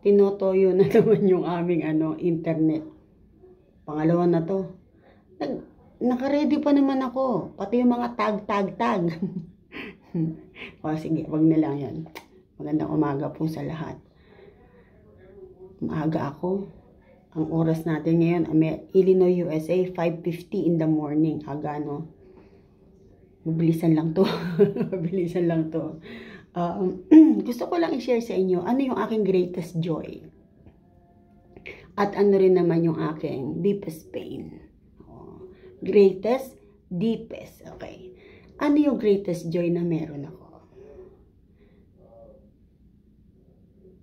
tinotoyo na naman yung aming internet. Pangalawa na to. Naka-ready pa naman ako. Pati yung mga tag. O sige, wag na lang yan. Magandang umaga po sa lahat. Maaga ako. Ang oras natin ngayon, Illinois, USA, 5:50 in the morning. Aga, no? Mabilisan lang to. Mabilisan lang to. Gusto ko lang i-share sa inyo ano yung aking greatest joy. At ano rin naman yung aking deepest pain. Greatest, deepest. Okay. Ano yung greatest joy na meron ako?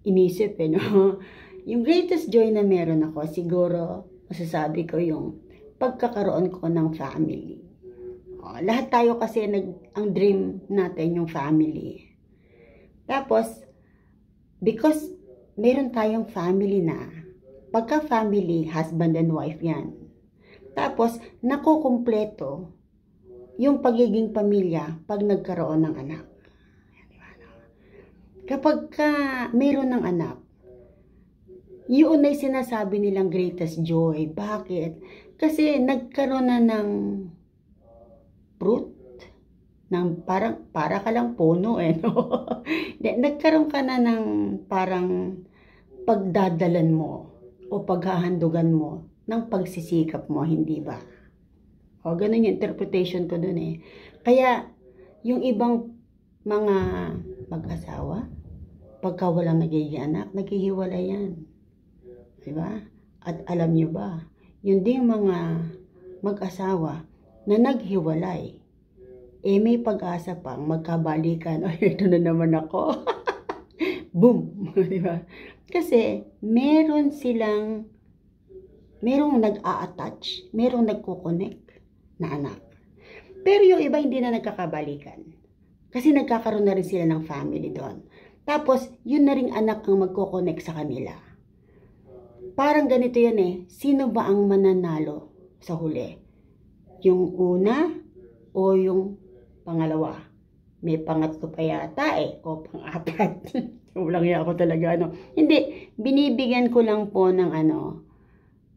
Inisip no? Yung greatest joy na meron ako, siguro, masasabi ko yung pagkakaroon ko ng family. Lahat tayo kasi ang dream natin yung family. Tapos, because meron tayong family na, pagka family, husband and wife yan. Tapos, nakukumpleto yung pagiging pamilya pag nagkaroon ng anak. Kapag meron ng anak, yun ay sinasabi nilang greatest joy. Bakit? Kasi nagkaroon na ng fruit, ng para ka lang puno no? Nagkaroon ka na ng parang pagdadalan mo o paghahandugan mo ng pagsisikap mo, hindi ba? Ganun yung interpretation ko dun Kaya, yung ibang mga mag-asawa, pagka walang nagiging anak, naghihiwalay yan. Diba? At alam nyo ba, yun ding mga mag-asawa na naghiwalay, may pag-asa pang magkabalikan. Ito na naman ako. Boom! Diba? Kasi, merong nag-a-attach, merong nagko-connect na anak. Pero yung iba hindi na nagkakabalikan. Kasi nagkakaroon na rin sila ng family doon. Tapos, yun na ring anak ang magko-connect sa kanila. Parang ganito yan sino ba ang mananalo sa huli? Yung una o yung pangalawa? May pangatlo pa yata o pang-apat. Walang yan ako talaga Hindi, binibigyan ko lang po ng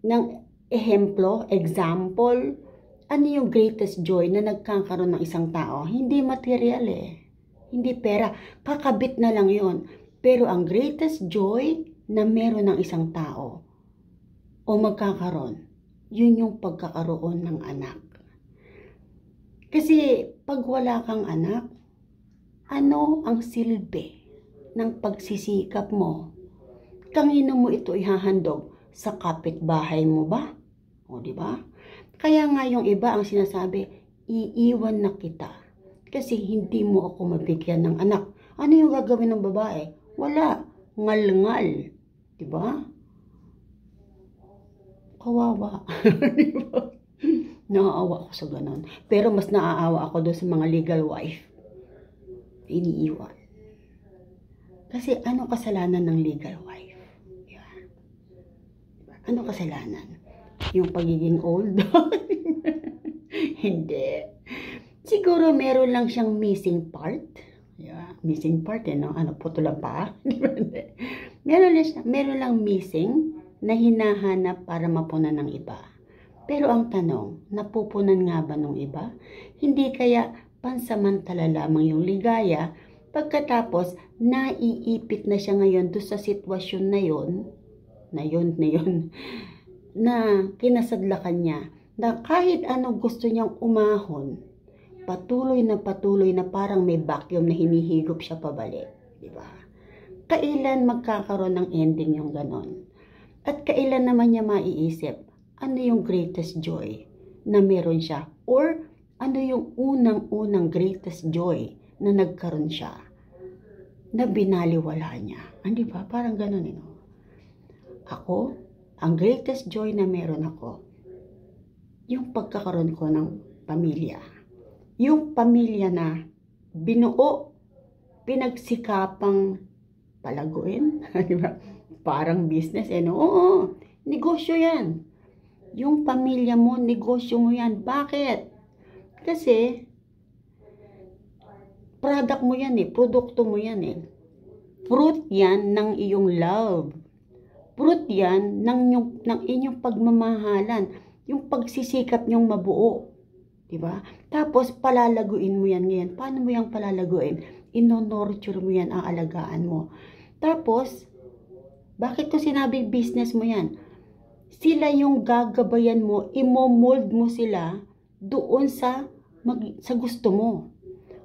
ng ehemplo, example. Ano yung greatest joy na nagkakaroon ng isang tao? Hindi material Hindi pera. Kakabit na lang yon. Pero ang greatest joy na meron ng isang tao o magkakaroon, yun yung pagkakaroon ng anak. Kasi pag wala kang anak, ano ang silbi ng pagsisikap mo? Kanino mo ito ihahandog? Sa kapitbahay mo ba? Di ba? Kaya nga yung iba ang sinasabi, iiwan na kita. Kasi hindi mo ako mabigyan ng anak. Ano yung gagawin ng babae? Wala. Ngal-ngal. Di ba? Kawawa. Di ba? Naaawa ako sa ganon. Pero mas naaawa ako doon sa mga legal wife. Iniiwan. Kasi ano kasalanan ng legal wife? Yan. Ano kasalanan? Yung pagiging old? Hindi. Siguro meron lang siyang missing part. Yeah, missing part putol pa? Meron lang missing na hinahanap para mapunan ng iba. Pero ang tanong, napupunan nga ba ng iba? Hindi kaya pansamantala lamang yung ligaya pagkatapos naiipit na siya ngayon doon sa sitwasyon na yun, na kinasadlakan niya na kahit ano gusto niyang umahon, patuloy na parang may vacuum na hinihigop siya pabalik. Diba? Kailan magkakaroon ng ending yung ganon? At kailan naman niya maiisip, ano yung greatest joy na meron siya? Or ano yung unang greatest joy na nagkaroon siya? Na binaliwala niya. Di ba? Parang ganon Ako, ang greatest joy na meron ako, yung pagkakaroon ko ng pamilya. Yung pamilya na binuo, pinagsikapang palaguin. Di ba? Parang business Oo, negosyo yan. Yung pamilya mo, negosyo mo yan. Bakit? Kasi, product mo yan produkto mo yan Fruit yan ng iyong love. Fruit yan ng inyong pagmamahalan, yung pagsisikap nyong mabuo. Diba? Tapos, palalaguin mo yan ngayon. Paano mo yan palalaguin? Ino-nurture mo yan, aalagaan mo. Tapos, bakit ko sinabi business mo yan? Sila yung gagabayan mo, imo-mold mo sila doon sa gusto mo.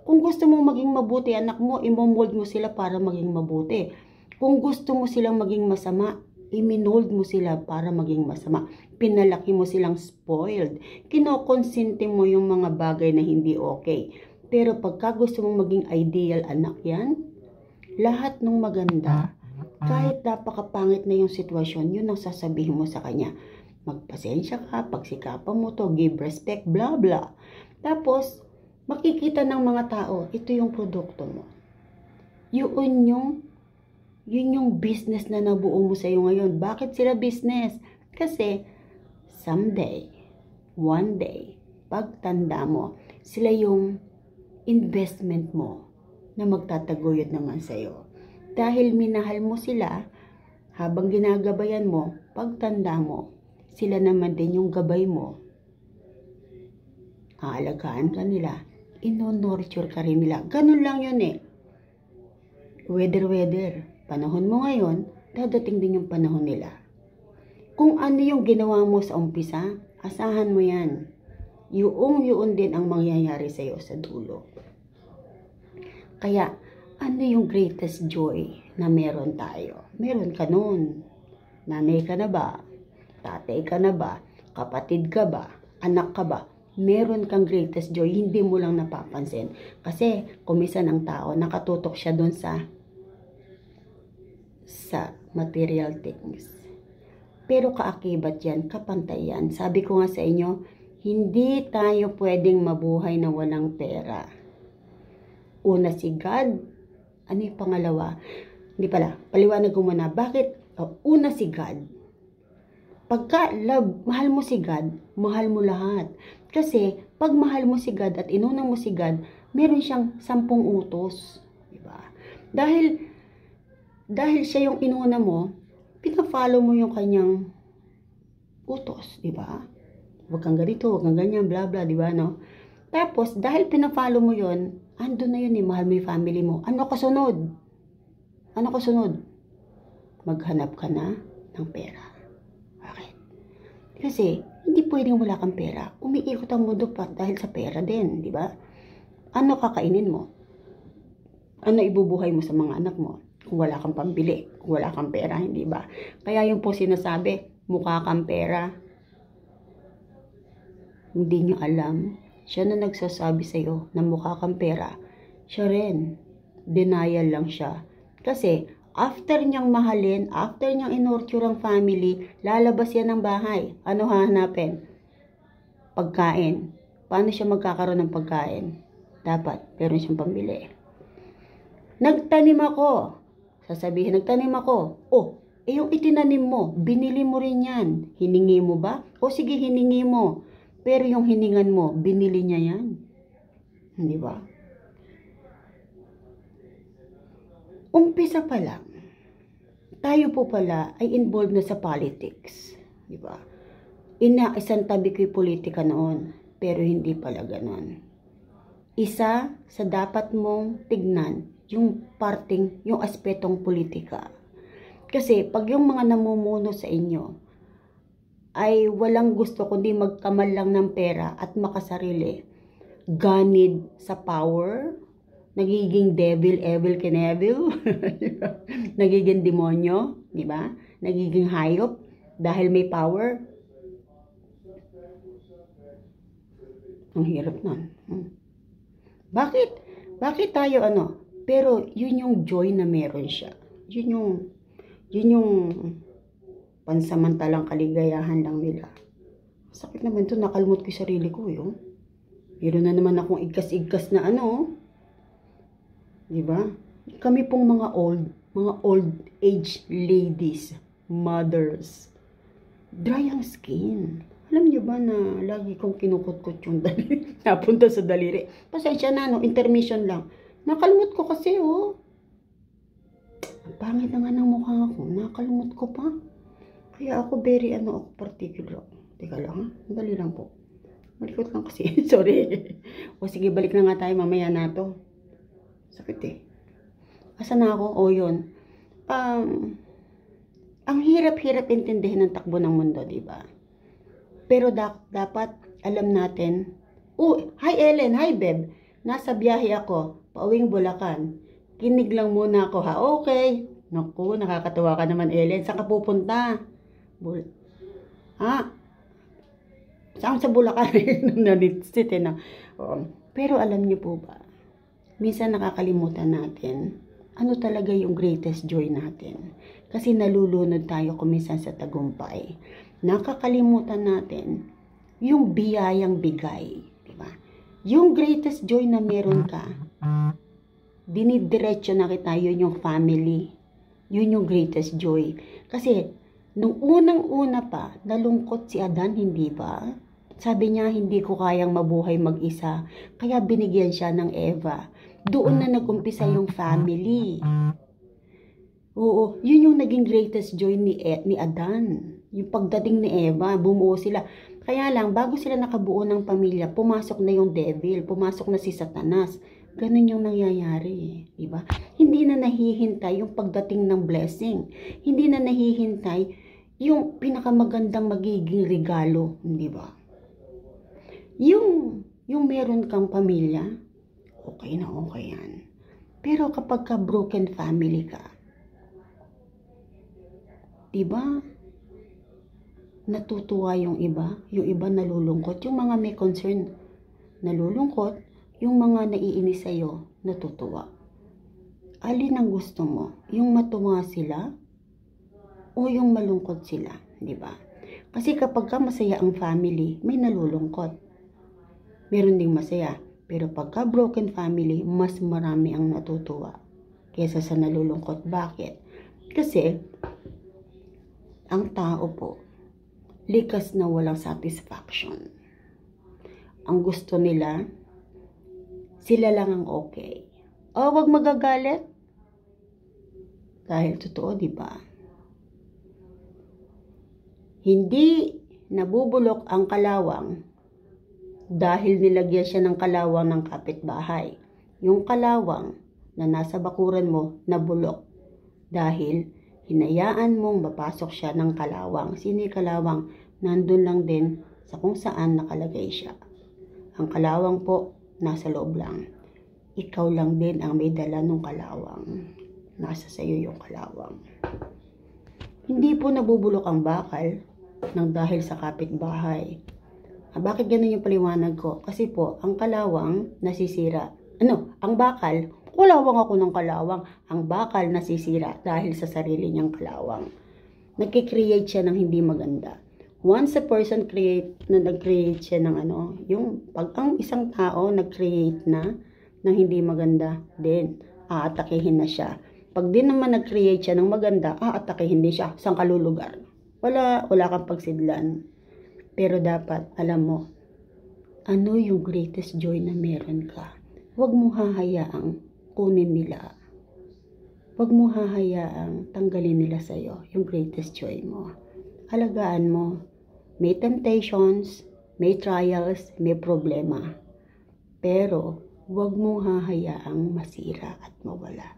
Kung gusto mo maging mabuti, anak mo, imo-mold mo sila para maging mabuti. Kung gusto mo silang maging masama, iminold mo sila para maging masama. Pinalaki mo silang spoiled. Kinokonsente mo yung mga bagay na hindi okay. Pero pagka gusto mong maging ideal anak yan, lahat ng maganda, kahit napakapangit na yung sitwasyon, yun ang sasabihin mo sa kanya. Magpasensya ka, pagsikapan mo to, give respect, blah blah. Tapos, makikita ng mga tao, ito yung produkto mo. Yun yung business na nabuo mo sa'yo ngayon. Bakit sila business? Kasi, someday, one day, pagtanda mo, sila yung investment mo na magtataguyod naman sa'yo. Dahil minahal mo sila, habang ginagabayan mo, pagtanda mo, sila naman din yung gabay mo. Aalagaan ka nila. Ino-nurture ka rin nila. Ganun lang yun eh. Weather. Panahon mo ngayon, dadating din yung panahon nila. Kung ano yung ginawa mo sa umpisa, asahan mo yan. Yun din ang mangyayari sa'yo sa dulo. Kaya, ano yung greatest joy na meron tayo? Meron ka nun. Nanay ka na ba? Tatay ka na ba? Kapatid ka ba? Anak ka ba? Meron kang greatest joy, hindi mo lang napapansin. Kasi, kumisan ng tao, nakatutok siya dun sa material things. Pero kaakibat yan, kapantay yan. Sabi ko nga sa inyo, hindi tayo pwedeng mabuhay na walang pera. Una si God. Ano yung pangalawa? Hindi pala, paliwanag ko muna. Bakit? Una si God. Pagka mahal mo si God, mahal mo lahat. Kasi, pag mahal mo si God at inuna mo si God, meron siyang 10 utos. Diba? Dahil siya yung inuna mo, pina-follow mo yung kanyang utos, di ba? Huwag kang ganito, huwag kang ganyan, bla bla, di ba, no? Tapos, dahil pina-follow mo yun, ando na yun eh, mahal mo yung family mo. Ano kasunod? Maghanap ka na ng pera. Bakit? Kasi, hindi pwedeng wala kang pera. Umiikot ang mundo pa dahil sa pera din, di ba? Ano kakainin mo? Ano ibubuhay mo sa mga anak mo? Kung wala kang pambili, kung wala kang pera, hindi ba? Kaya yung po sinasabi, mukha kang pera. Hindi nyo alam. Siya na nagsasabi sa'yo na mukha kang pera. Siya rin. Denial lang siya. Kasi, after niyang mahalin, after niyang inurture ang family, lalabas yan ng bahay. Ano hahanapin? Pagkain. Paano siya magkakaroon ng pagkain? Dapat, meron siyang pambili. Nagtanim ako. Sasabihin, nagtanim ako. Yung itinanim mo, binili mo rin yan. Hiningi mo ba? Sige, hiningi mo. Pero yung hiningan mo, binili niya yan. Hindi ba? Umpisa pa lang, tayo po pala ay involved na sa politics. Di ba? Isang tabi ko yung politika noon, pero hindi pala ganon. Isa sa dapat mong tignan, yung aspetong politika. Kasi pag yung mga namumuno sa inyo ay walang gusto kundi magkamal lang ng pera at makasarili, ganid sa power, nagiging evil kinevil, nagiging demonyo, di ba? Nagiging hayop dahil may power. Ang hirap nun. Bakit tayo Pero yun yung joy na meron siya. Yun yung pansamantalang kaligayahan lang nila. Sakit naman to, nakalmot ko yung sarili ko yun. Meron na naman akong igkas-igkas na diba? Kami pong mga old age ladies, mothers, dry ang skin. Alam niyo ba na lagi kong kinukot-kot yung daliri, napunta sa daliri. Pasensya na, intermission lang. Nakalmot ko kasi, Ang pangit na nga ng mukha ko. Nakalmot ko pa. Kaya ako very ako particular. Teka lang ha, dali lang po. Malikot lang kasi, sorry. O sige, balik na nga tayo, mamaya na to. Sakit eh. Asa na ako? O yun. Ang hirap-hirap intindihin ng takbo ng mundo, di ba? Pero dapat alam natin. Hi Ellen, hi Beb. Nasa biyahe ako, pauwing Bulacan. Kinig lang muna ako ha. Okay. Naku, nakakatawa ka naman Ellen. Saan ka pupunta? Saan sa Bulacan? Nanitsit eh na. Pero alam niyo po ba, minsan nakakalimutan natin ano talaga yung greatest joy natin. Kasi nalulunod tayo kuminsan sa tagumpay. Nakakalimutan natin yung biyayang bigay. Diba? Yung greatest joy na meron ka, dinidiretso na kita, yun yung family. Yun yung greatest joy. Kasi, nung unang-una pa, nalungkot si Adan, hindi ba? Sabi niya, hindi ko kayang mabuhay mag-isa. Kaya binigyan siya ng Eva. Doon na nag-umpisa yung family. Oo, yun yung naging greatest joy ni Adan. Yung pagdating ni Eva, bumuo sila. Kaya lang, bago sila nakabuo ng pamilya, pumasok na yung devil, pumasok na si Satanas. Ganun yung nangyayari, di ba? Hindi na nahihintay yung pagdating ng blessing. Hindi na nahihintay yung pinakamagandang magiging regalo, di ba? Yung meron kang pamilya, okay na okay yan. Pero kapag ka broken family ka, di ba? Natutuwa yung iba nalulungkot. Yung mga may concern, nalulungkot. Yung mga naiinis sa'yo, natutuwa. Alin ang gusto mo? Yung matuwa sila o yung malungkot sila, di ba? Kasi kapag ka masaya ang family, may nalulungkot. Meron ding masaya. Pero pagka broken family, mas marami ang natutuwa kaysa sa nalulungkot. Bakit? Kasi, ang tao po, likas na walang satisfaction. Ang gusto nila, sila lang ang okay. O, wag magagalit. Dahil totoo, di ba? Hindi nabubulok ang kalawang dahil nilagyan siya ng kalawang ng kapitbahay. Yung kalawang na nasa bakuran mo, nabulok. Dahil hinayaan mong mapasok siya ng kalawang. Sino yung kalawang? Nandun lang din sa kung saan nakalagay siya. Ang kalawang po, nasa loob lang. Ikaw lang din ang may dala ng kalawang. Nasa sayo yung kalawang. Hindi po nabubulok ang bakal ng dahil sa kapitbahay. Bakit ganun yung paliwanag ko? Kasi po, ang kalawang nasisira. Ang bakal, kulawang ako ng kalawang. Ang bakal nasisira dahil sa sarili niyang kalawang. Nagkikreate siya ng hindi maganda. Once a person nag-create siya ng pag ang isang tao nag-create na ng hindi maganda, then aatakihin na siya. Pag din naman nag-create siya ng maganda, aatakihin din siya. Saan kalulugar? Wala kang pagsidlan. Pero dapat, alam mo, ano yung greatest joy na meron ka? Huwag mo hahayaang kunin nila. Huwag mo hahayaang tanggalin nila sa'yo yung greatest joy mo. Alagaan mo. May temptations, may trials, may problema. Pero, huwag mo hahayaang masira at mawala.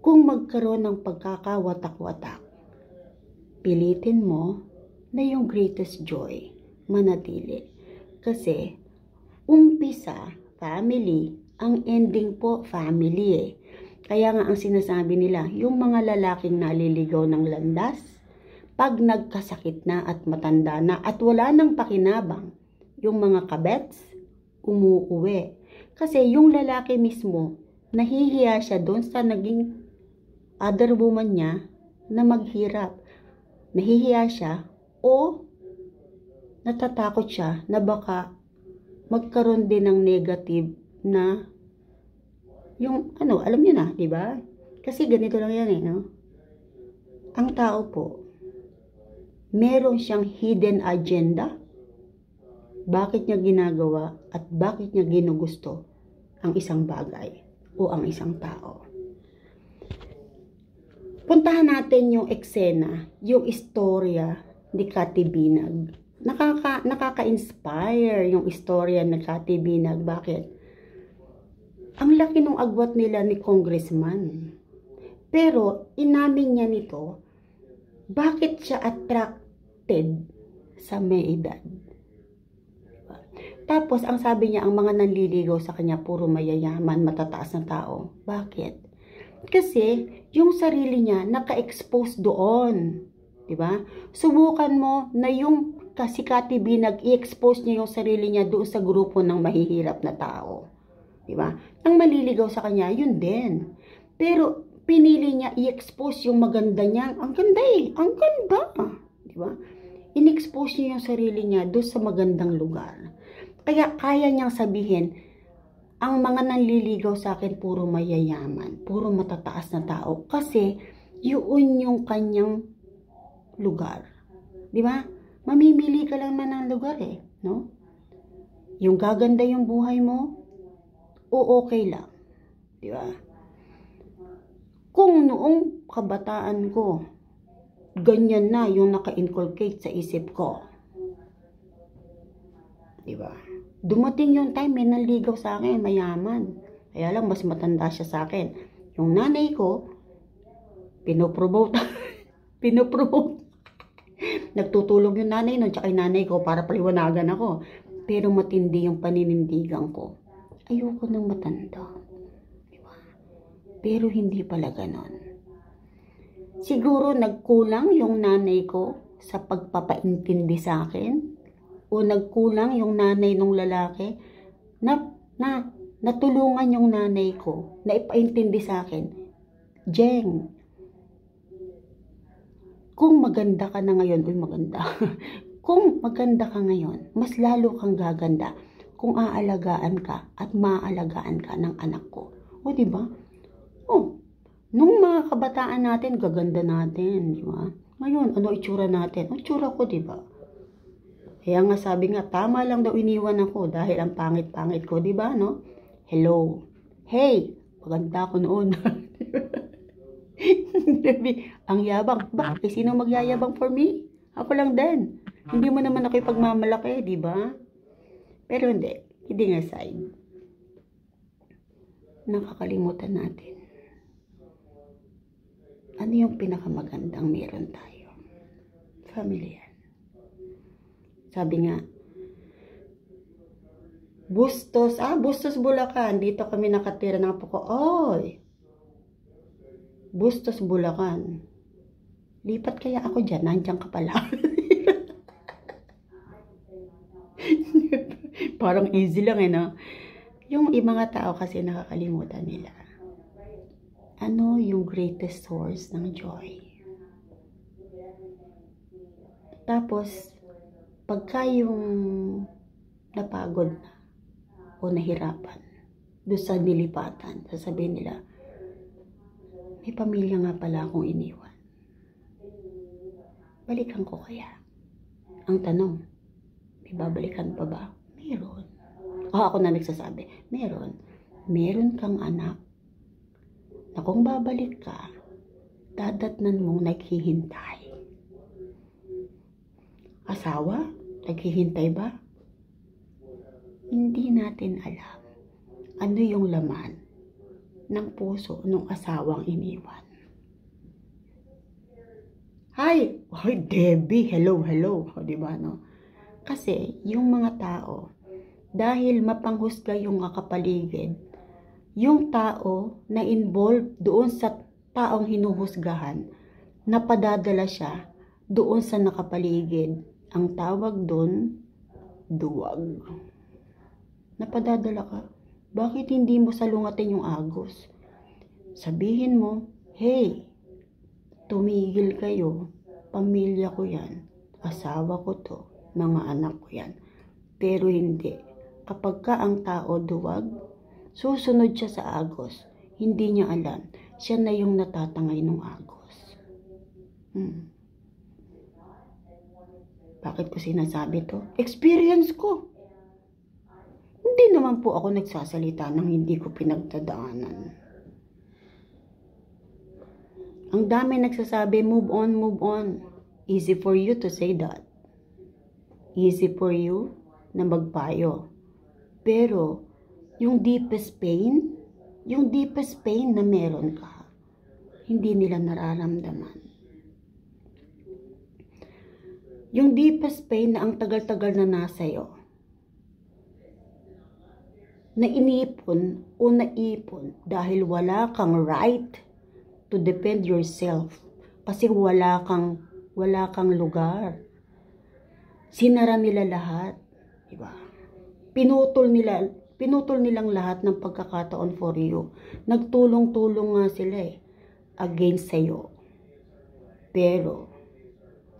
Kung magkaroon ng pagkakawatak-watak, pilitin mo na yung greatest joy manatili. Kasi, umpisa, family, ang ending po, family eh. Kaya nga ang sinasabi nila, yung mga lalaking naliligaw ng landas, pag nagkasakit na at matanda na at wala nang pakinabang, yung mga kabets, umuuwi. Kasi yung lalaki mismo, nahihiya siya doon sa naging other woman niya na maghirap. Nahihiya siya o natatakot siya na baka magkaroon din ng negative na yung alam niyo na, di ba? Kasi ganito lang yan no? Ang tao po, meron siyang hidden agenda. Bakit niya ginagawa at bakit niya ginugusto ang isang bagay o ang isang tao. Puntahan natin yung eksena, yung istorya ni Kati Binag. Nakaka-inspire yung istorya ni Kati Binag. Bakit? Ang laki ng agwat nila ni Congressman. Pero inamin niya nito, bakit siya attracted sa may edad? Tapos ang sabi niya, ang mga nanliligaw sa kanya puro mayayaman, matataas na tao. Bakit? Kasi yung sarili niya naka-expose doon. Diba? Subukan mo na yung si Kati Binag, i-expose niya yung sarili niya doon sa grupo ng mahihirap na tao. Diba? Ang maliligaw sa kanya, yun din. Pero pinili niya i-expose yung maganda niya. Ang ganda eh. Ang ganda. Diba? In-expose niya yung sarili niya doon sa magandang lugar. Kaya kaya niyang sabihin, ang mga nanliligaw sa akin puro mayayaman, puro matataas na tao. Kasi yun yung kanyang lugar. Di ba? Mamimili ka lang man ng lugar eh. No? Yung gaganda yung buhay mo, o okay lang. Di ba? Kung noong kabataan ko, ganyan na yung naka-inculcate sa isip ko. Di ba? Dumating yung time, may nanligaw sa akin, mayaman. Kaya lang, mas matanda siya sa akin. Yung nanay ko, pinopromote. Nagtutulong yung nanay nun, tsaka yung nanay ko para paliwanagan ako. Pero matindi yung paninindigan ko. Ayoko nang matanda. Diba? Pero hindi pala ganon. Siguro nagkulang yung nanay ko sa pagpapaintindi sa akin. O nagkulang yung nanay nung lalaki na natulungan yung nanay ko na ipaintindi sa akin. Jeng, kung maganda ka na ngayon, maganda. Kung maganda ka ngayon, mas lalo kang gaganda kung aalagaan ka at maaalagaan ka ng anak ko. O, diba? O, nung mga kabataan natin, gaganda natin, diba? Ngayon, ano itsura natin? Ang itsura ko, diba? Kaya nga sabi nga, tama lang daw iniwan ako dahil ang pangit-pangit ko, di ba, no? Hello. Hey, maganda ako noon. Ang yabang. Bakit? Sino magyayabang for me? Ako lang din. Hindi mo naman ako ipagmamalaki, di ba? Pero hindi. Kidding aside. Nakakalimutan natin. Ano yung pinakamagandang meron tayo? Family yan. Sabi nga, Bustos Bulacan. Dito kami nakatira ng apo ko. Oy! Bustos Bulacan. Lipat kaya ako dyan. Nandiyan ka pala. Parang easy lang eh, no? Yung mga tao kasi nakakalimutan nila. Ano yung greatest source ng joy? Tapos, pagka yung napagod na o nahirapan doon sa nilipatan, sasabihin nila, may pamilya nga pala akong iniwan. Balikan ko kaya? Ang tanong, may babalikan pa ba? Meron. Ako na nagsasabi, meron. Meron kang anak na kung babalik ka, dadatnan mong naghihintay. Asawa? Naghihintay ba? Hindi natin alam ano yung laman ng puso ng asawang iniwan. Hi! Hi, Debbie! Hello! O, diba, no? Kasi, yung mga tao, dahil mapanghusga yung kapaligid, yung tao na involved doon sa taong hinuhusgahan, napadadala siya doon sa nakapaligid. Ang tawag doon, duwag. Napadadala ka. Bakit hindi mo salungatin yung agos? Sabihin mo, hey, tumigil kayo. Pamilya ko yan. Asawa ko to. Mga anak ko yan. Pero hindi. Kapag ka ang tao duwag, susunod siya sa agos. Hindi niya alam. Siya na yung natatangay ng agos. Bakit ko sinasabi to? Experience ko. Hindi naman po ako nagsasalita ng hindi ko pinagdadaanan. Ang dami nagsasabi, move on, move on. Easy for you to say that. Easy for you na magpayo. Pero, yung deepest pain na meron ka, hindi nila nararamdaman. Yung deepest pain na ang tagal-tagal na nasa'yo, na inipon o naipon dahil wala kang right to defend yourself. Kasi wala kang lugar. Sinara nila lahat. Diba? Pinutol nilang lahat ng pagkakataon for you. Nagtulong-tulong nga sila against sa'yo. Pero,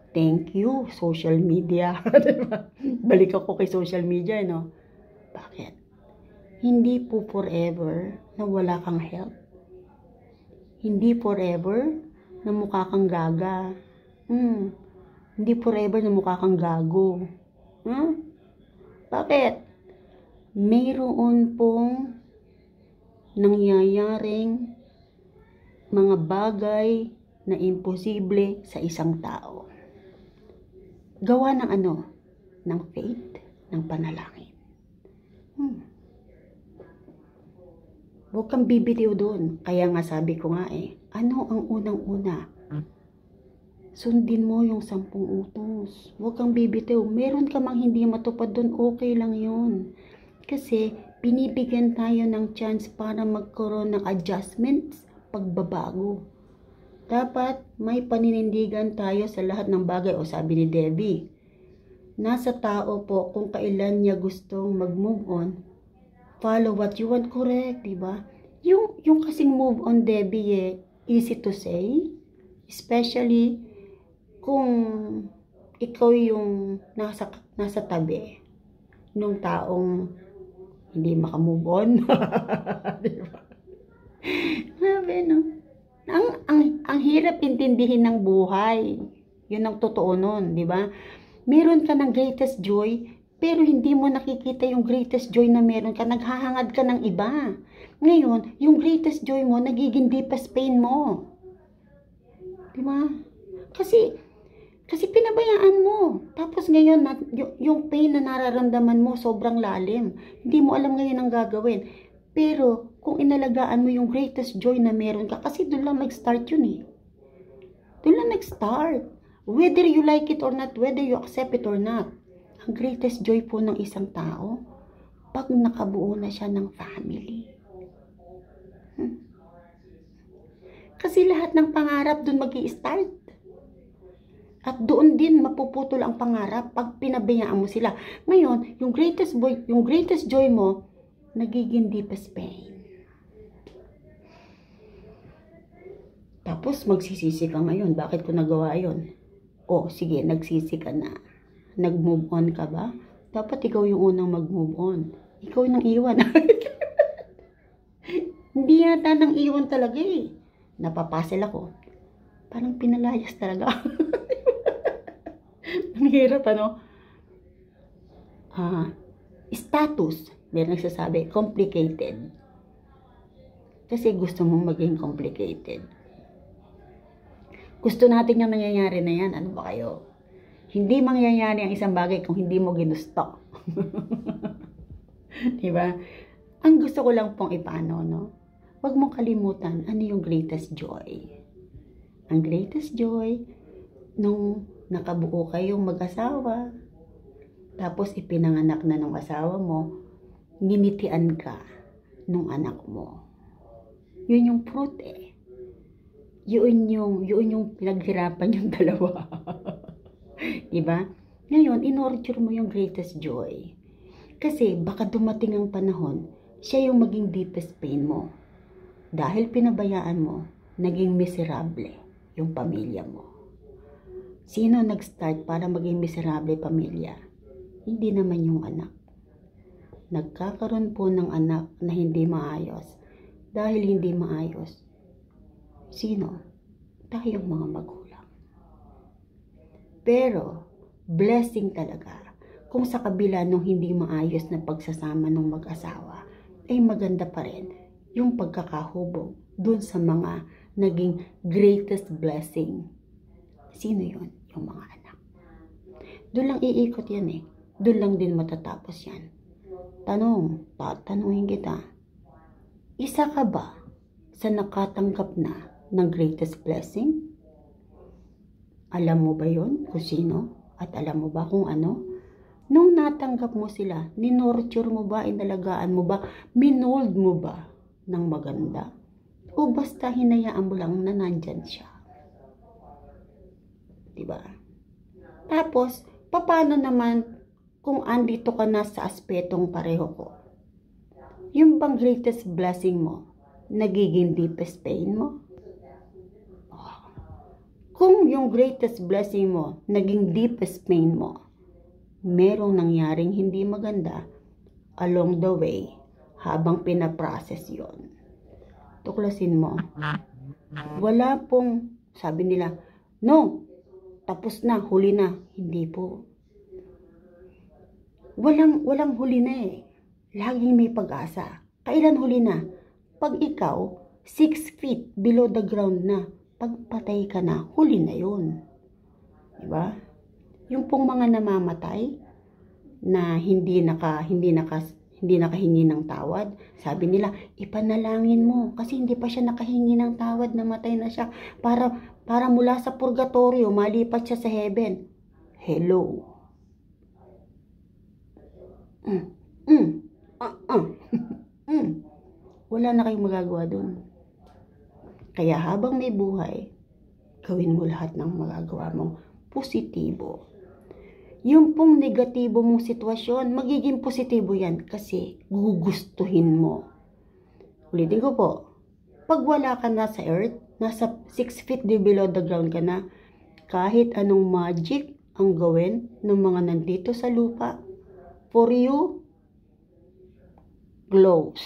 thank you, social media. Diba? Balik ako kay social media, no? Bakit? Hindi po forever na wala kang help. Hindi forever na mukha kang gaga. Hindi forever na mukha kang gago. Bakit? Mayroon pong nangyayaring mga bagay na imposible sa isang tao. Gawa ng ano? Ng faith, ng panalangin. Huwag kang bibitiw doon. Kaya nga sabi ko nga ano ang unang-una? Sundin mo yung 10 utos. Huwag kang bibitiw. Meron ka mang hindi matupad doon, okay lang yun. Kasi binibigyan tayo ng chance para magkaroon ng adjustments, pagbabago. Dapat may paninindigan tayo sa lahat ng bagay. O sabi ni Debbie, nasa tao po kung kailan niya gustong mag-move on. Follow what you want, correct, diba? Yung kasing move on, Debbie, easy to say. Especially kung ikaw yung nasa tabi nung taong hindi makamove on. Diba? Grabe, no? Ang hirap intindihin ng buhay. Yun ang totoo nun, diba? Meron ka ng greatest joy, pero hindi mo nakikita yung greatest joy na meron ka. Naghahangad ka ng iba. Ngayon, yung greatest joy mo, nagiging deepest pain mo. Diba? Kasi pinabayaan mo. Tapos ngayon, yung pain na nararamdaman mo, sobrang lalim. Hindi mo alam ngayon ang gagawin. Pero, kung inalagaan mo yung greatest joy na meron ka, kasi doon lang nag-start yun Doon lang nag-start. Whether you like it or not, whether you accept it or not. Ang greatest joy po ng isang tao, pag nakabuo na siya ng family. Kasi lahat ng pangarap doon mag-i-start. At doon din mapuputol ang pangarap pag pinabayaan mo sila. Ngayon, yung greatest joy mo, nagiging deepest pain. Tapos magsisisi ka ngayon, bakit ko nagawa yun? O sige, nagsisi ka na. Nag-move on ka ba? Dapat ikaw yung unang mag-move on. Ikaw nang iwan. Hindi yata nang iwan talaga Napapasil ako. Parang pinalayas talaga. Ang hirap, ano? Status. Meron nagsasabi, complicated. Kasi gusto mong maging complicated. Gusto natin yung nangyayari na yan. Ano ba kayo? Hindi mangyayari ang isang bagay kung hindi mo ginusto. Diba? Ang gusto ko lang pong ipaano, no? Huwag mong kalimutan, ano yung greatest joy? Ang greatest joy, nung nakabuo kayong mag-asawa, tapos ipinanganak na ng asawa mo, ginitian ka nung anak mo. Yun yung fruit Yun yung pinaghirapan yung dalawa. Diba? Ngayon, in-nurture mo yung greatest joy. Kasi baka dumating ang panahon, siya yung maging deepest pain mo. Dahil pinabayaan mo, naging miserable yung pamilya mo. Sino nag-start para maging miserable pamilya? Hindi naman yung anak. Nagkakaroon po ng anak na hindi maayos. Dahil hindi maayos, sino? Tayong mga magulang. Pero, blessing talaga kung sa kabila nung hindi maayos na pagsasama ng mag-asawa, ay maganda pa rin yung pagkakahubog dun sa mga naging greatest blessing? Sino yun? Yung mga anak. Doon lang iikot yan eh. Doon lang din matatapos yan. Tatanungin kita. Isa ka ba sa nakatanggap na ng greatest blessing? Alam mo ba yun kung sino? At alam mo ba kung ano? Nung natanggap mo sila, ninurture mo ba, inalagaan mo ba, minold mo ba ng maganda? O basta hinayaan mo lang na nandyan siya? Diba? Tapos, paano naman kung andito ka na sa aspetong pareho ko? Yung bang greatest blessing mo, nagiging deepest pain mo? Kung yung greatest blessing mo, naging deepest pain mo, merong nangyaring hindi maganda along the way habang pinaprocess yon. Tuklasin mo. Wala pong, sabi nila, no, tapos na, huli na. Hindi po. Walang huli na eh. Laging may pag-asa. Kailan huli na? Pag ikaw, 6 feet below the ground na, pagpatay ka na, huli na yun. Diba? Yung pong mga namamatay na hindi nakahingi ng tawad, sabi nila, ipanalangin mo kasi hindi pa siya nakahingi ng tawad, namatay na siya para mula sa purgatorio malipat siya sa heaven. Hello. Wala na kayong magagawa dun. Kaya habang may buhay, gawin mo lahat ng magagawa mong positibo. Yung pong negatibo mong sitwasyon, magiging positibo yan kasi gugustuhin mo. Ulitin ko po, pag wala ka na sa earth, nasa 6 feet below the ground ka na, kahit anong magic ang gawin ng mga nandito sa lupa, for you, glows.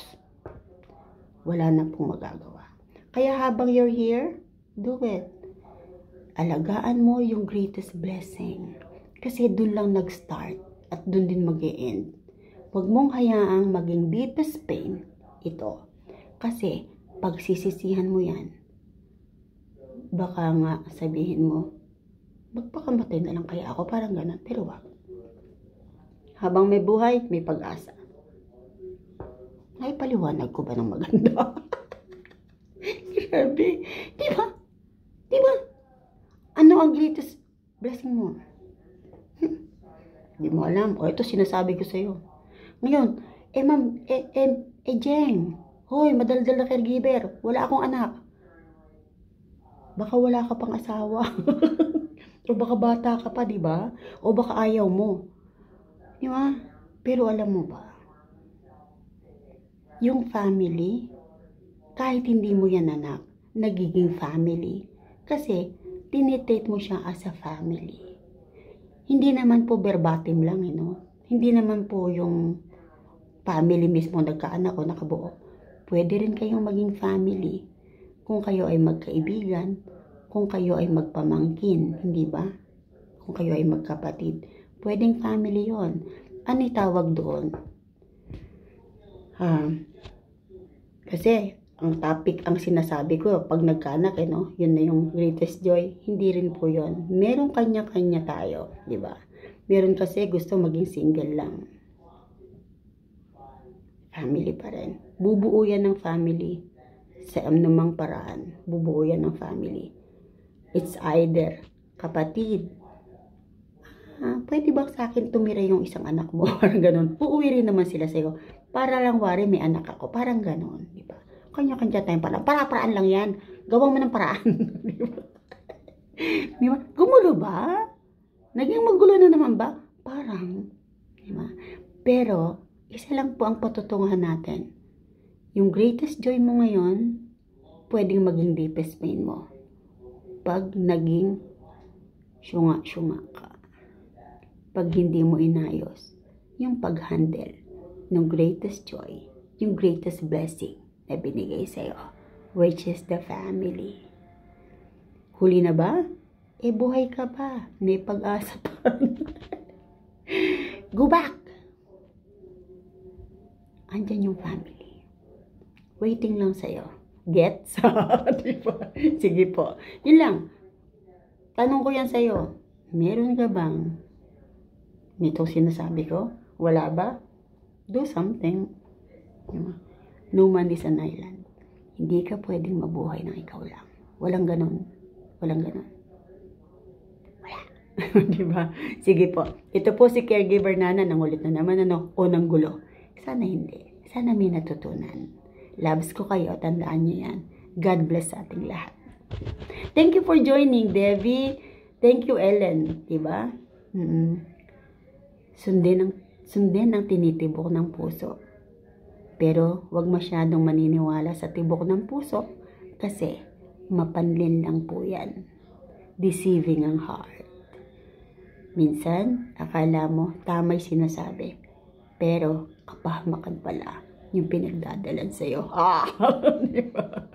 Wala na pong magagawa. Kaya habang you're here, do it. Alagaan mo yung greatest blessing. Kasi dun lang nag-start at dun din mag-e-end. Huwag mong hayaang maging deepest pain ito. Kasi pag sisisihan mo yan, baka nga sabihin mo, magpakamatay na lang kaya ako, parang ganun. Pero wag. Habang may buhay, may pag-asa. Ay, paliwanag ko ba ng maganda? Grabe. Diba? Diba? Ano ang greatest blessing mo? Hindi mo alam. O, ito sinasabi ko sa'yo. Ngayon, ma'am, Jeng, hoy, madaldal na caregiver. Wala akong anak. Baka wala ka pang asawa. O baka bata ka pa, diba? O baka ayaw mo. Diba? Pero alam mo ba? Yung family, kahit hindi mo yan anak, nagiging family. Kasi, tinitreat mo siya as a family. Hindi naman po verbatim lang, Hindi naman po yung family mismo nagkaanak o nakabuo. Pwede rin kayong maging family kung kayo ay magkaibigan, kung kayo ay magpamangkin, hindi ba? Kung kayo ay magkapatid. Pwedeng family yon. Ano tawag doon? Kasi, ang topic, ang sinasabi ko, pag nagkaanak, yun na yung greatest joy. Hindi rin po yun. Meron kanya-kanya tayo, di ba? Meron kasi gusto maging single lang. Family pa rin. Bubuo yan ng family. Sa anumang paraan, bubuo yan ng family. It's either kapatid. Pwede ba sa akin tumira yung isang anak mo? Parang ganun. Uuwi rin naman sila sa'yo. Para lang wari may anak ako. Parang ganun, di ba? Kanya-kanya tayong paraan. Para-paraan lang yan. Gawang mo ng paraan. Di ba? Di ba? Gumulo ba? Naging magulo na naman ba? Parang. Di ba? Pero, isa lang po ang patutunguhan natin. Yung greatest joy mo ngayon, pwedeng maging deepest pain mo. Pag naging syunga-syunga ka. Pag hindi mo inayos, yung pag-handle ng greatest joy, yung greatest blessing na binigay sa'yo, which is the family. Huli na ba? Buhay ka pa. May pag-asa pa. Go back! Andyan yung family. Waiting lang sa'yo. Gets? Diba? Sige po. Yun lang. Tanong ko yan sa'yo. Meron ka bang nitong sinasabi ko? Wala ba? Do something. Diba? No man is an island. Hindi ka pwedeng mabuhay ng ikaw lang. Walang ganun. Walang ganun. Wala. Diba? Sige po. Ito po si Caregiver Nana. Nangulit na naman o nang gulo. Sana hindi. Sana may natutunan. Loves ko kayo. Tandaan nyo yan. God bless sa ating lahat. Thank you for joining, Devi. Thank you, Ellen. Diba? Sundin ang tinitibok ng puso. Pero wag masyadong maniniwala sa tibok ng puso kasi mapanlin lang po yan. Deceiving ang heart. Minsan, akala mo tama'y sinasabi. Pero kapahamakan pala yung pinagdadalan sa'yo. Diba?